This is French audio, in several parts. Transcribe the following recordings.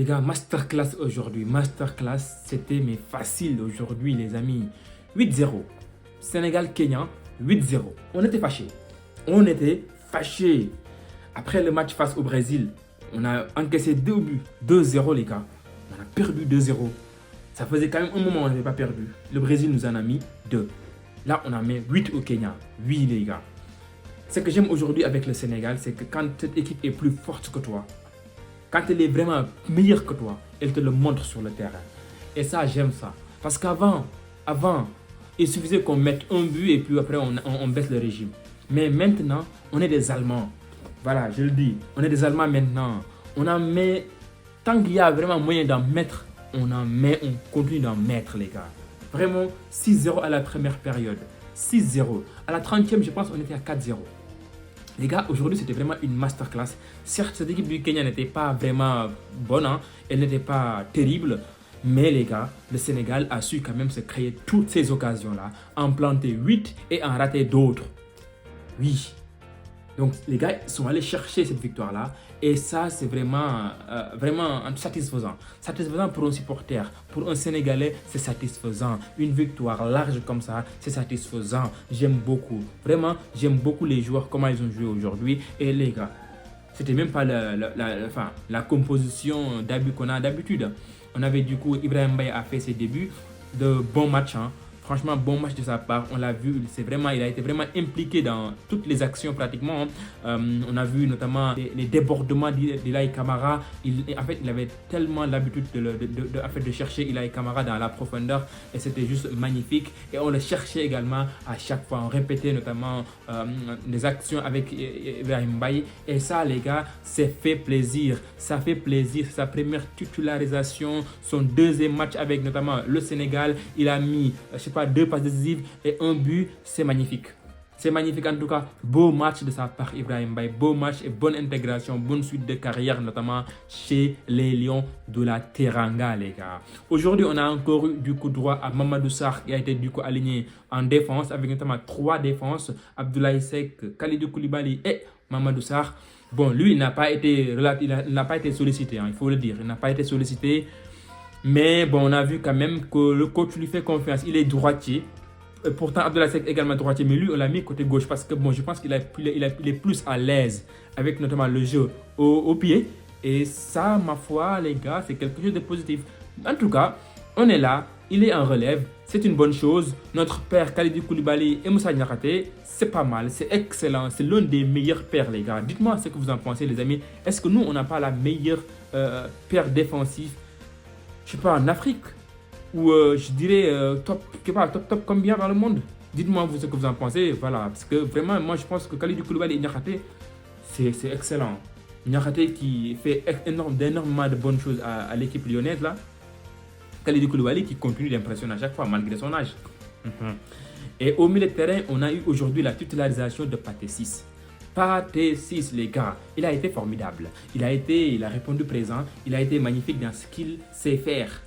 Les gars, masterclass aujourd'hui. Masterclass, c'était mais facile aujourd'hui, les amis. 8-0. Sénégal-Kenya, 8-0. On était fâchés. On était fâchés. Après le match face au Brésil, on a encaissé 2 buts. 2-0, les gars. On a perdu 2-0. Ça faisait quand même un moment où on n'avait pas perdu. Le Brésil nous en a mis 2. Là, on a mis 8 au Kenya. Oui, les gars. Ce que j'aime aujourd'hui avec le Sénégal, c'est que quand cette équipe est plus forte que toi, quand elle est vraiment meilleure que toi, elle te le montre sur le terrain. Et ça, j'aime ça. Parce qu'avant, il suffisait qu'on mette un but et puis après, on baisse le régime. Mais maintenant, on est des Allemands. Voilà, je le dis. On est des Allemands maintenant. On en met, tant qu'il y a vraiment moyen d'en mettre, on en met, on continue d'en mettre, les gars. Vraiment, 6-0 à la première période. 6-0. À la 30e, je pense, on était à 4-0. Les gars, aujourd'hui, c'était vraiment une masterclass. Certes, cette équipe du Kenya n'était pas vraiment bonne, hein. Elle n'était pas terrible. Mais les gars, le Sénégal a su quand même se créer toutes ces occasions-là, en planter 8 et en rater d'autres. Oui. Donc, les gars sont allés chercher cette victoire-là. Et ça, c'est vraiment satisfaisant. Satisfaisant pour un supporter. Pour un Sénégalais, c'est satisfaisant. Une victoire large comme ça, c'est satisfaisant. J'aime beaucoup. Vraiment, j'aime beaucoup les joueurs, comment ils ont joué aujourd'hui. Et les gars, c'était même pas la composition d'abus qu'on a d'habitude. On avait du coup, Ibrahim Mbaye a fait ses débuts de bons matchs, hein. Franchement, bon match de sa part. On l'a vu, il a été vraiment impliqué dans toutes les actions pratiquement, hein. On a vu notamment les débordements d'Ilay Kamara. En fait, il avait tellement l'habitude de chercher Ilay Kamara dans la profondeur et c'était juste magnifique. Et on le cherchait également à chaque fois. On répétait notamment les actions avec Ibrahim Mbaye. Et ça, les gars, c'est fait plaisir. Ça fait plaisir. Sa première titularisation, son deuxième match avec notamment le Sénégal. Il a mis, je sais pas, 2 passes décisives et 1 but, c'est magnifique. C'est magnifique en tout cas. Beau match de sa part, Ibrahim Mbaye. Beau match et bonne intégration, bonne suite de carrière, notamment chez les Lions de la Teranga, les gars. Aujourd'hui, on a encore eu du coup droit à Mamadou Sarr qui a été du coup aligné en défense avec notamment 3 défenses. Abdoulaye Seck, Kalidou Koulibaly et Mamadou Sarr. Bon, lui, il n'a pas été sollicité, hein, il faut le dire. Il n'a pas été sollicité. Mais bon, on a vu quand même que le coach lui fait confiance. Il est droitier. Pourtant, Abdoulaye Seck est également droitier. Mais lui, on l'a mis côté gauche. Parce que bon, je pense qu'il est plus à l'aise avec notamment le jeu au pied. Et ça, ma foi, les gars, c'est quelque chose de positif. En tout cas, on est là. Il est en relève. C'est une bonne chose. Notre père Kalidou Koulibaly et Moussa Niakhaté, c'est pas mal. C'est excellent. C'est l'un des meilleurs pères, les gars. Dites-moi ce que vous en pensez, les amis. Est-ce que nous, on n'a pas la meilleure paire défensive, je sais pas, en Afrique, ou je dirais top combien dans le monde? Dites-moi vous ce que vous en pensez, voilà, parce que vraiment, moi je pense que Kalidou Koulibaly et Niakhaté, c'est excellent. Niakhaté qui fait énormément de bonnes choses à l'équipe lyonnaise là. Kalidou Koulibaly qui continue d'impressionner à chaque fois malgré son âge. Et au milieu de terrain, on a eu aujourd'hui la titularisation de Pathé Ciss. Pathé Ciss, les gars, il a été formidable. Il a répondu présent. Il a été magnifique dans ce qu'il sait faire.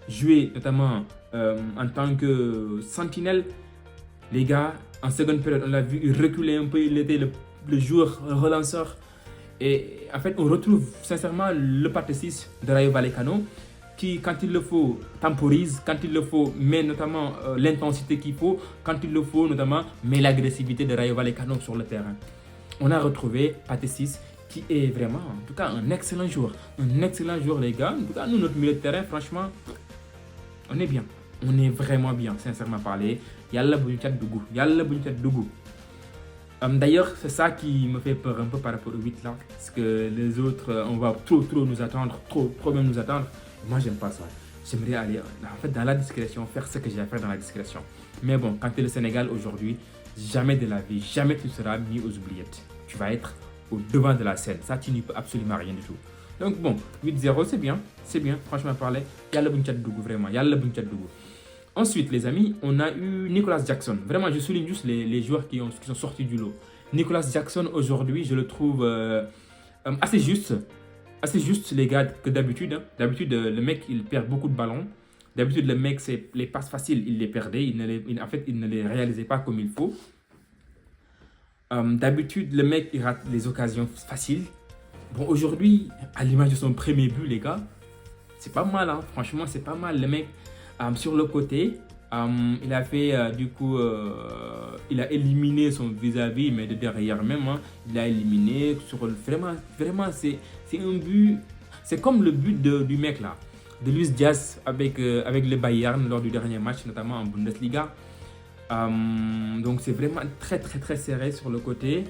Jouer notamment en tant que sentinelle. Les gars, en seconde période, on l'a vu, il reculait un peu. Il était le joueur relanceur. Et en fait, on retrouve sincèrement le Pathé Ciss de Rayo Vallecano qui, quand il le faut, temporise, quand il le faut, met notamment l'intensité qu'il faut, quand il le faut, notamment, met l'agressivité de Rayo Vallecano sur le terrain. On a retrouvé Pathé Ciss qui est vraiment, en tout cas, un excellent joueur. Un excellent joueur, les gars. En tout cas, nous, notre milieu de terrain, franchement, on est bien. On est vraiment bien, sincèrement parler. Yalla buñu cat dougou. Yalla buñu cat dougou. D'ailleurs, c'est ça qui me fait peur un peu par rapport au 8 là. Parce que les autres, on va trop nous attendre, trop même nous attendre. Moi, j'aime pas ça. J'aimerais aller en fait dans la discrétion, faire ce que j'ai à faire dans la discrétion. Mais bon, quand tu es le Sénégal aujourd'hui, jamais de la vie, jamais tu seras mis aux oubliettes. Tu vas être au devant de la scène. Ça, tu n'y peux absolument rien du tout. Donc bon, 8-0, c'est bien, franchement parler. Yalla buñu cat dougou, vraiment, yalla buñu cat dougou. Ensuite, les amis, on a eu Nicolas Jackson. Vraiment, je souligne juste les joueurs qui sont sortis du lot. Nicolas Jackson, aujourd'hui, je le trouve assez juste. Assez juste, les gars, que d'habitude. Hein. D'habitude, le mec, il perd beaucoup de ballons. D'habitude, le mec, les passes faciles, il les perdait. En fait, il ne les réalisait pas comme il faut. D'habitude, le mec, il rate les occasions faciles. Bon, aujourd'hui, à l'image de son premier but, les gars, c'est pas mal, hein. Franchement, c'est pas mal. Le mec, sur le côté, il a fait, il a éliminé son vis-à-vis, mais de derrière même, hein. Il a éliminé. Vraiment, c'est un but. C'est comme le but du mec là, de Luis Diaz avec le Bayern lors du dernier match, notamment en Bundesliga. Donc c'est vraiment très serré sur le côté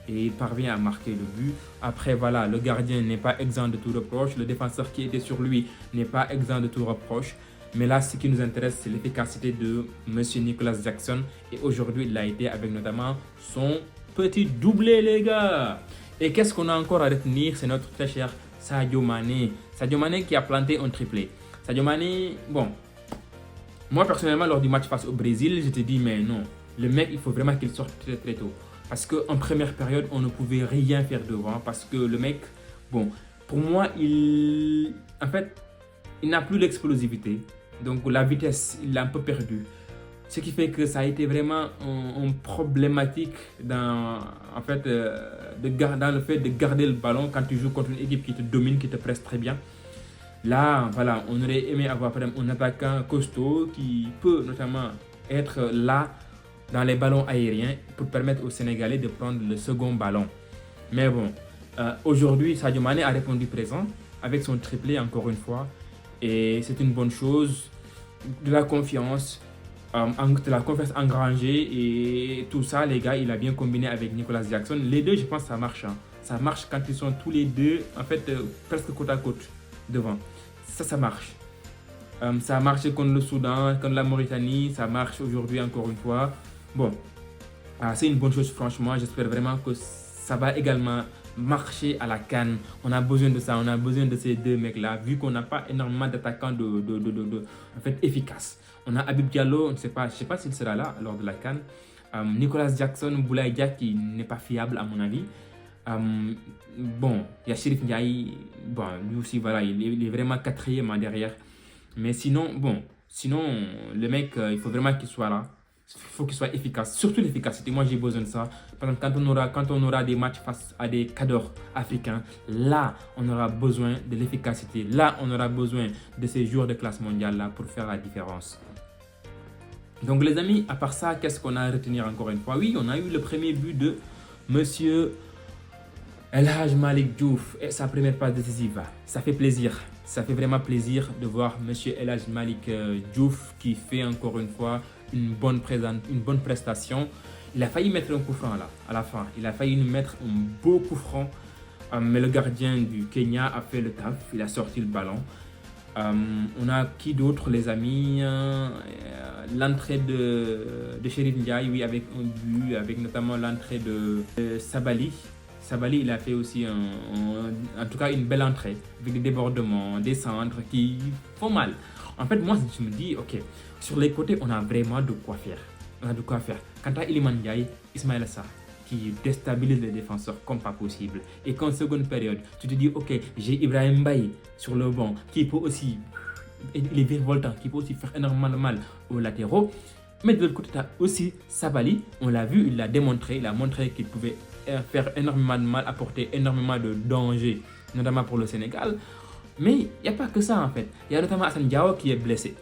et il parvient à marquer le but. Après voilà, le gardien n'est pas exempt de tout reproche, le défenseur qui était sur lui n'est pas exempt de tout reproche. Mais là, ce qui nous intéresse, c'est l'efficacité de Monsieur Nicolas Jackson. Et aujourd'hui, il a été avec notamment son petit doublé, les gars. Et qu'est-ce qu'on a encore à retenir? C'est notre très cher Sadio Mané. Sadio Mané qui a planté un triplé. Sadio Mané, bon, moi personnellement, lors du match face au Brésil, je te dis, mais non, le mec, il faut vraiment qu'il sorte très tôt. Parce qu'en première période, on ne pouvait rien faire devant. Parce que le mec, bon, pour moi, en fait, il n'a plus l'explosivité. Donc la vitesse, il l'a un peu perdu. Ce qui fait que ça a été vraiment un problématique dans le fait de garder le ballon quand tu joues contre une équipe qui te domine, qui te presse très bien. Là, voilà, on aurait aimé avoir un attaquant costaud qui peut notamment être là dans les ballons aériens pour permettre aux Sénégalais de prendre le second ballon. Mais bon, aujourd'hui, Sadio Mané a répondu présent avec son triplé encore une fois. Et c'est une bonne chose, de la confiance engrangée et tout ça, les gars, il a bien combiné avec Nicolas Jackson. Les deux, je pense que ça marche. Hein. Ça marche quand ils sont tous les deux, en fait, presque côte à côte devant. Ça marche. Ça a marché contre le Soudan, contre la Mauritanie, ça marche aujourd'hui encore une fois. Bon, c'est une bonne chose, franchement. J'espère vraiment que ça va également marcher à la CAN. On a besoin de ça, on a besoin de ces deux mecs-là, vu qu'on n'a pas énormément d'attaquants en fait, efficaces. On a Habib Diallo, je ne sais pas s'il sera là lors de la CAN. Nicolas Jackson, Boulaye Dia qui n'est pas fiable à mon avis. Bon, il y a Chérif Ndiaye, bon, lui aussi, voilà, il est vraiment quatrième derrière. Mais sinon, le mec, il faut vraiment qu'il soit là. Il faut qu'il soit efficace, surtout l'efficacité. Moi, j'ai besoin de ça. Par exemple, quand on aura des matchs face à des cadors africains, là, on aura besoin de l'efficacité. Là, on aura besoin de ces joueurs de classe mondiale là pour faire la différence. Donc, les amis, à part ça, qu'est-ce qu'on a à retenir encore une fois? Oui, on a eu le premier but de Monsieur El Hadj Malick Diouf et sa première passe décisive. Ça fait plaisir. Ça fait vraiment plaisir de voir Monsieur El Hadj Malick Diouf qui fait encore une fois une bonne prestation. Il a failli mettre un coup franc là, à la fin. Il a failli nous mettre un beau coup franc. Mais le gardien du Kenya a fait le taf. Il a sorti le ballon. On a qui d'autre, les amis? L'entrée de Chérif Ndiaye, oui, avec un but, avec notamment l'entrée de Sabali. Sabali, il a fait aussi en tout cas une belle entrée, avec des débordements, des centres qui font mal. En fait, moi, je me dis, ok, sur les côtés, on a vraiment de quoi faire. On a de quoi faire. Quant à Iliman Ndiaye, Ismaïla Sarr, qui déstabilise les défenseurs comme pas possible. Et qu'en seconde période, tu te dis, ok, j'ai Ibrahim Mbaye sur le banc, qui peut aussi, il est virevoltant, qui peut aussi faire énormément de mal aux latéraux. Mais de l'autre côté, tu as aussi Sabali, on l'a vu, il l'a démontré, il a montré qu'il pouvait faire énormément de mal, apporter énormément de danger, notamment pour le Sénégal. Mais il n'y a pas que ça en fait. Il y a notamment Assane Diao qui est blessé.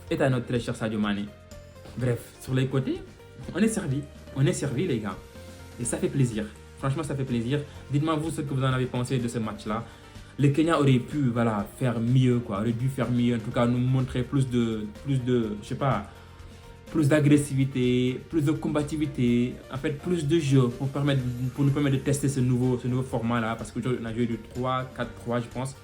Et tu as notre très cher Sadio Mané. Bref, sur les côtés, on est servi. On est servi, les gars. Et ça fait plaisir. Franchement, ça fait plaisir. Dites-moi vous ce que vous en avez pensé de ce match-là. Le Kenya aurait pu faire mieux, quoi. Aurait dû faire mieux. En tout cas, nous montrer plus de je sais pas, plus d'agressivité, plus de combativité, en fait, plus de jeu pour nous permettre de tester ce nouveau format-là. Parce qu'aujourd'hui, on a joué du 3-4-3, je pense.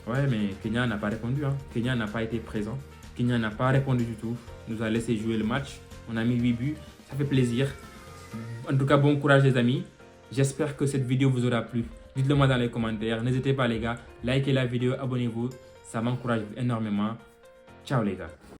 Ouais, mais Kenya n'a pas répondu. Hein. Kenya n'a pas été présent. Kenya n'a pas répondu du tout. Nous a laissé jouer le match. On a mis 8 buts. Ça fait plaisir. En tout cas, bon courage les amis. J'espère que cette vidéo vous aura plu. Dites-le moi dans les commentaires. N'hésitez pas les gars. Likez la vidéo, abonnez-vous. Ça m'encourage énormément. Ciao les gars.